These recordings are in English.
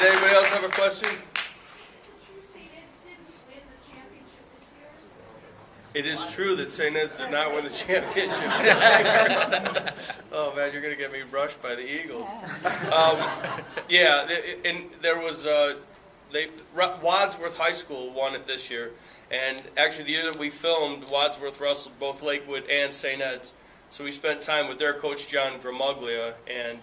Did anybody else have a question? It is true that St. Ed's did not win the championship this year. Oh man, you're going to get me brushed by the Eagles. Yeah, and there was Wadsworth High School won it this year, and actually the year that we filmed, Wadsworth wrestled both Lakewood and St. Ed's. So we spent time with their coach John Gramuglia, and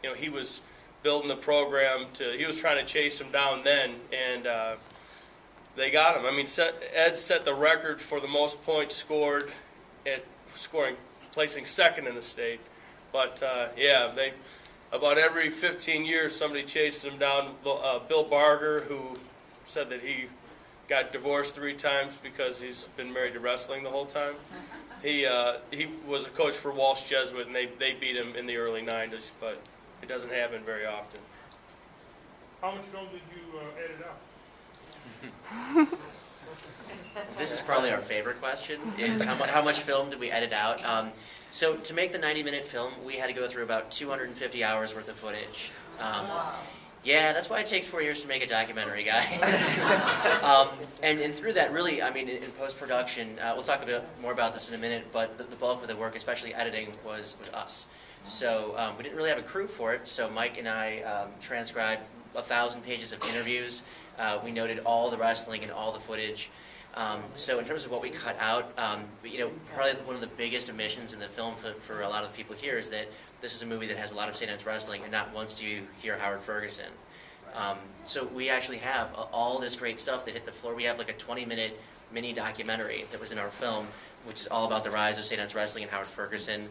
you know, he was building the program he was trying to chase him down then, and they got him. I mean, Ed set the record for the most points scored at placing second in the state. But yeah, about every 15 years somebody chases him down. Bill Barger, who said that he got divorced 3 times because he's been married to wrestling the whole time. He was a coach for Walsh Jesuit, and they beat him in the early 90s, but it doesn't happen very often. How much film did you edit out? This is probably our favorite question, is how much film did we edit out? So to make the 90-minute film, we had to go through about 250 hours worth of footage. Yeah, that's why it takes 4 years to make a documentary, guys. And through that, really, I mean, in post-production, we'll talk a bit more about this in a minute, but the bulk of the work, especially editing, was us. So we didn't really have a crew for it, so Mike and I transcribed 1,000 pages of interviews. We noted all the wrestling and all the footage. So in terms of what we cut out, you know, probably one of the biggest omissions in the film for a lot of the people here is that this is a movie that has a lot of St. Ed's wrestling, and not once do you hear Howard Ferguson. So we actually have all this great stuff that hit the floor. We have like a 20-minute mini documentary that was in our film, which is all about the rise of St. Ed's wrestling and Howard Ferguson.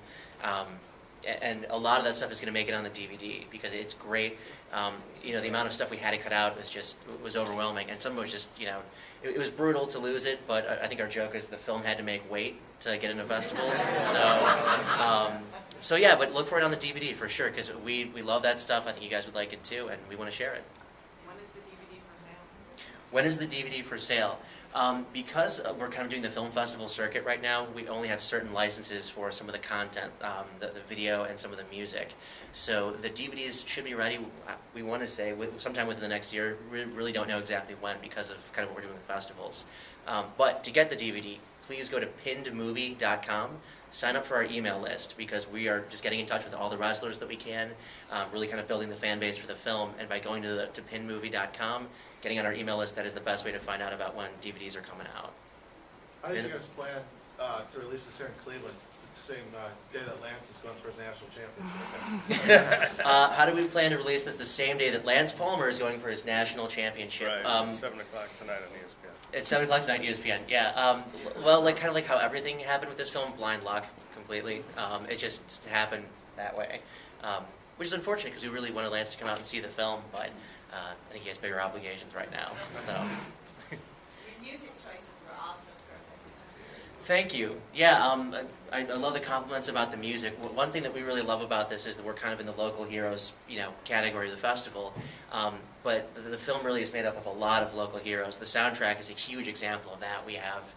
And a lot of that stuff is going to make it on the DVD because it's great. You know, the amount of stuff we had to cut out was overwhelming, and some of it was just, you know, it was brutal to lose it. But I think our joke is the film had to make weight to get into festivals. So yeah, but look for it on the DVD for sure because we love that stuff. I think you guys would like it too, and we want to share it. When is the DVD for sale? Because we're kind of doing the film festival circuit right now, we only have certain licenses for some of the content, the video and some of the music. So the DVDs should be ready, we want to say, sometime within the next year. We really don't know exactly when because of kind of what we're doing with festivals. But to get the DVD, please go to pinnedmovie.com. Sign up for our email list because we are just getting in touch with all the wrestlers that we can, really kind of building the fan base for the film. And by going to pinnedmovie.com, getting on our email list, that is the best way to find out about when DVDs are coming out. How did you guys plan to release this here in Cleveland the same day that Lance is going for his national championship? How do we plan to release this the same day that Lance Palmer is going for his national championship? Right, 7 o'clock tonight on ESPN. It's 7 o'clock tonight, ESPN. Yeah. Well, kind of like how everything happened with this film, blind luck, completely. It just happened that way, which is unfortunate because we really wanted Lance to come out and see the film, but I think he has bigger obligations right now. So. Your music choices were also perfect. Thank you. Yeah, I love the compliments about the music. One thing that we really love about this is that we're kind of in the local heroes, you know, category of the festival. But the film really is made up of a lot of local heroes. The soundtrack is a huge example of that. We have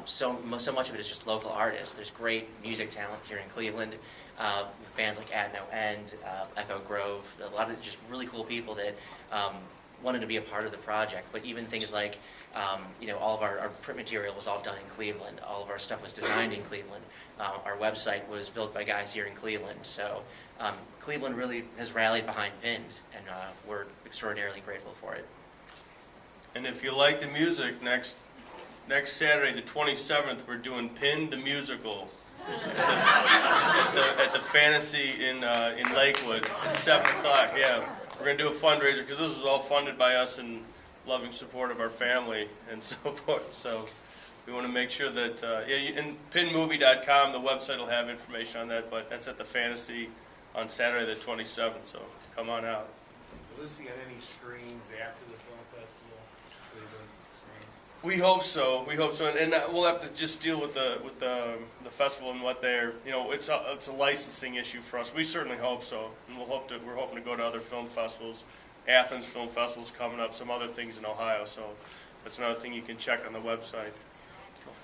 so much of it is just local artists. There's great music talent here in Cleveland with bands like At No End, Echo Grove. A lot of just really cool people that wanted to be a part of the project. But even things like, you know, all of our print material was all done in Cleveland. All of our stuff was designed in Cleveland. Our website was built by guys here in Cleveland. So Cleveland really has rallied behind Pinned, and we're extraordinarily grateful for it. And if you like the music, next Saturday, the 27th, we're doing Pinned the Musical at the Fantasy in Lakewood at 7 o'clock. Yeah, we're going to do a fundraiser because this was all funded by us and loving support of our family and so forth. So we want to make sure that, and pinnedmovie.com, the website will have information on that, but that's at the Fantasy on Saturday the 27th, so come on out. Will this get any screens after the film festival? We hope so. We hope so, and we'll have to just deal with the festival and what they're, you know, it's a licensing issue for us. We certainly hope so, and we're hoping to go to other film festivals. Athens Film Festival's coming up, some other things in Ohio, so that's another thing you can check on the website. Cool.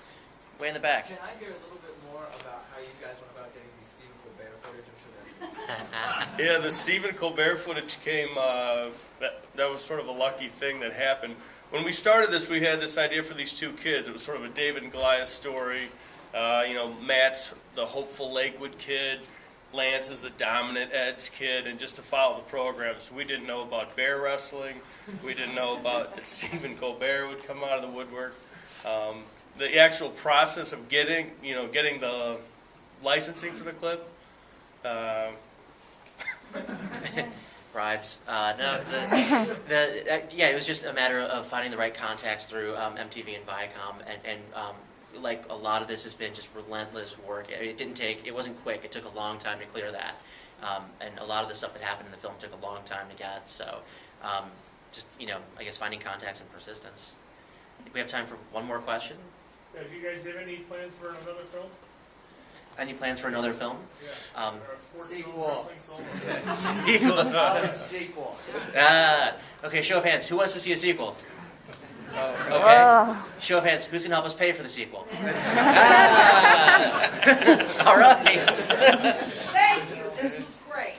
Way in the back. Can I hear a little bit more about how you guys went about getting these secret beta footage? I'm sure that's Yeah, the Stephen Colbert footage came, that was sort of a lucky thing that happened. When we started this, we had this idea for these two kids. It was sort of a David and Goliath story. Matt's the hopeful Lakewood kid. Lance is the dominant Ed's kid, and just to follow the programs. We didn't know about bear wrestling. We didn't know about that Stephen Colbert would come out of the woodwork. The actual process of getting the licensing for the clip. Bribes. No, yeah, it was just a matter of finding the right contacts through MTV and Viacom, and like a lot of this has been just relentless work. It wasn't quick. It took a long time to clear that, and a lot of the stuff that happened in the film took a long time to get. So, just I guess finding contacts and persistence. I think we have time for one more question. Yeah, do you guys have any plans for another film? Any plans for another film? Yeah. Or a sports film, Sequel. wrestling film? Sequel. Okay, show of hands. Who wants to see a sequel? Okay. Show of hands. Who's going to help us pay for the sequel? All right. Thank you, this was great.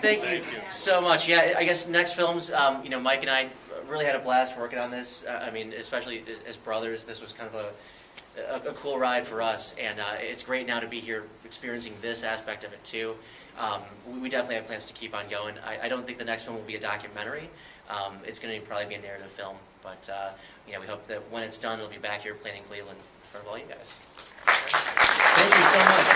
Thank you so much. Yeah, I guess next films, Mike and I really had a blast working on this. Especially as brothers, this was kind of a cool ride for us, and it's great now to be here experiencing this aspect of it too. We definitely have plans to keep on going. I don't think the next film will be a documentary. It's going to probably be a narrative film, but we hope that when it's done, it'll be back here playing in Cleveland in front of all you guys. Thank you so much.